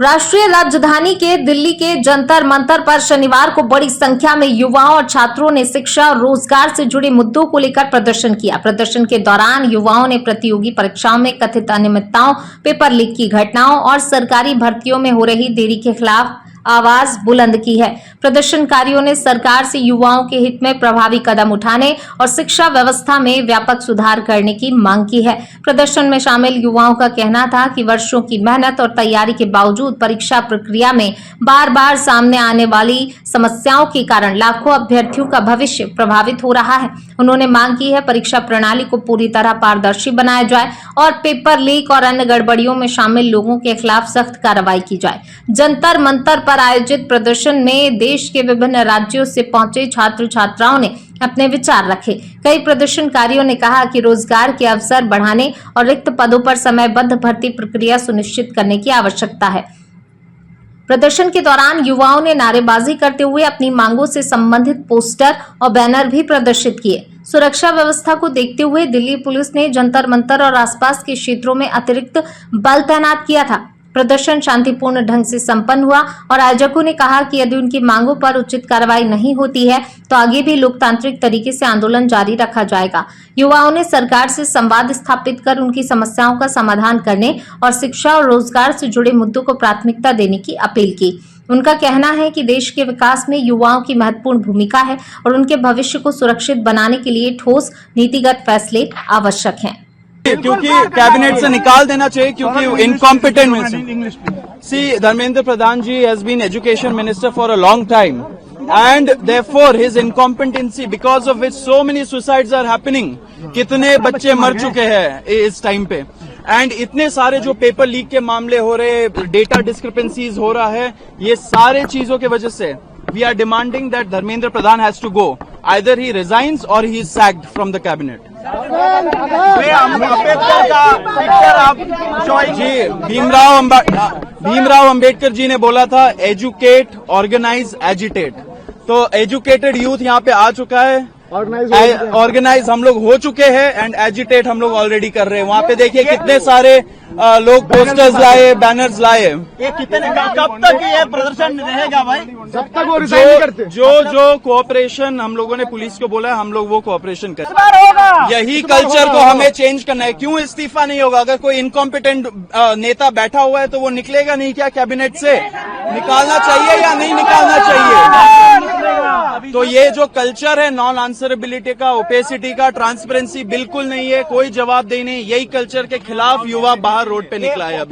राष्ट्रीय राजधानी के दिल्ली के जंतर मंतर पर शनिवार को बड़ी संख्या में युवाओं और छात्रों ने शिक्षा और रोजगार से जुड़े मुद्दों को लेकर प्रदर्शन किया। प्रदर्शन के दौरान युवाओं ने प्रतियोगी परीक्षाओं में कथित अनियमितताओं, पेपर लीक की घटनाओं और सरकारी भर्तियों में हो रही देरी के खिलाफ आवाज बुलंद की है। प्रदर्शनकारियों ने सरकार से युवाओं के हित में प्रभावी कदम उठाने और शिक्षा व्यवस्था में व्यापक सुधार करने की मांग की है। प्रदर्शन में शामिल युवाओं का कहना था कि वर्षों की मेहनत और तैयारी के बावजूद परीक्षा प्रक्रिया में बार बार सामने आने वाली समस्याओं के कारण लाखों अभ्यर्थियों का भविष्य प्रभावित हो रहा है। उन्होंने मांग की है परीक्षा प्रणाली को पूरी तरह पारदर्शी बनाया जाए और पेपर लीक और अन्य गड़बड़ियों में शामिल लोगों के खिलाफ सख्त कार्रवाई की जाए। जंतर मंतर पर आयोजित प्रदर्शन में देश के विभिन्न राज्यों से पहुंचे छात्र छात्राओं ने अपने विचार रखे। कई प्रदर्शनकारियों ने कहा कि रोजगार के अवसर बढ़ाने और रिक्त पदों पर समयबद्ध भर्ती प्रक्रिया सुनिश्चित करने की आवश्यकता है। प्रदर्शन के दौरान युवाओं ने नारेबाजी करते हुए अपनी मांगों से संबंधित पोस्टर और बैनर भी प्रदर्शित किए। सुरक्षा व्यवस्था को देखते हुए दिल्ली पुलिस ने जंतर मंतर और आसपास के क्षेत्रों में अतिरिक्त बल तैनात किया था। प्रदर्शन शांतिपूर्ण ढंग से संपन्न हुआ और आयोजकों ने कहा कि यदि उनकी मांगों पर उचित कार्रवाई नहीं होती है तो आगे भी लोकतांत्रिक तरीके से आंदोलन जारी रखा जाएगा। युवाओं ने सरकार से संवाद स्थापित कर उनकी समस्याओं का समाधान करने और शिक्षा और रोजगार से जुड़े मुद्दों को प्राथमिकता देने की अपील की। उनका कहना है कि देश के विकास में युवाओं की महत्वपूर्ण भूमिका है और उनके भविष्य को सुरक्षित बनाने के लिए ठोस नीतिगत फैसले आवश्यक हैं। क्योंकि कैबिनेट से निकाल देना चाहिए क्योंकि incompetent minister. See Dharmendra Pradhan ji has been education minister for a long time and therefore his incompetency because of which so many suicides are happening. कितने बच्चे मर चुके हैं इस टाइम पे एंड इतने सारे जो पेपर लीक के मामले हो रहे, डेटा डिस्क्रिपेंसीज हो रहा है, ये सारे चीजों के वजह से we are demanding that Dharmendra Pradhan has to go. Either he resigns or he is sacked from the cabinet. Bhimrao Ambedkar ji ने बोला था एजुकेट, ऑर्गेनाइज, एजिटेट। तो एजुकेटेड यूथ यहाँ पे आ चुका है, ऑर्गेनाइज हम लोग हो चुके हैं एंड एजिटेट हम लोग ऑलरेडी कर रहे हैं। वहाँ पे देखिए कितने सारे लोग पोस्टर्स लाए, बैनर्स लाए। ये कितने कब तक ये प्रदर्शन रहेगा भाई? जब तक वो रिजाइन करते। जो कोऑपरेशन हम लोगों ने पुलिस को बोला है, हम लोग वो कोऑपरेशन करें। यही कल्चर को हमें चेंज करना है। क्यों इस्तीफा नहीं होगा? अगर कोई इनकॉम्पिटेंट नेता बैठा हुआ है तो वो निकलेगा नहीं क्या कैबिनेट से? निकालना चाहिए या नहीं निकालना चाहिए? तो ये जो कल्चर है नॉन आंसरेबिलिटी का, ओपेसिटी का, ट्रांसपेरेंसी बिल्कुल नहीं है, कोई जवाबदेही नहीं। यही कल्चर के खिलाफ युवा बाहर रोड पे निकला है अभी।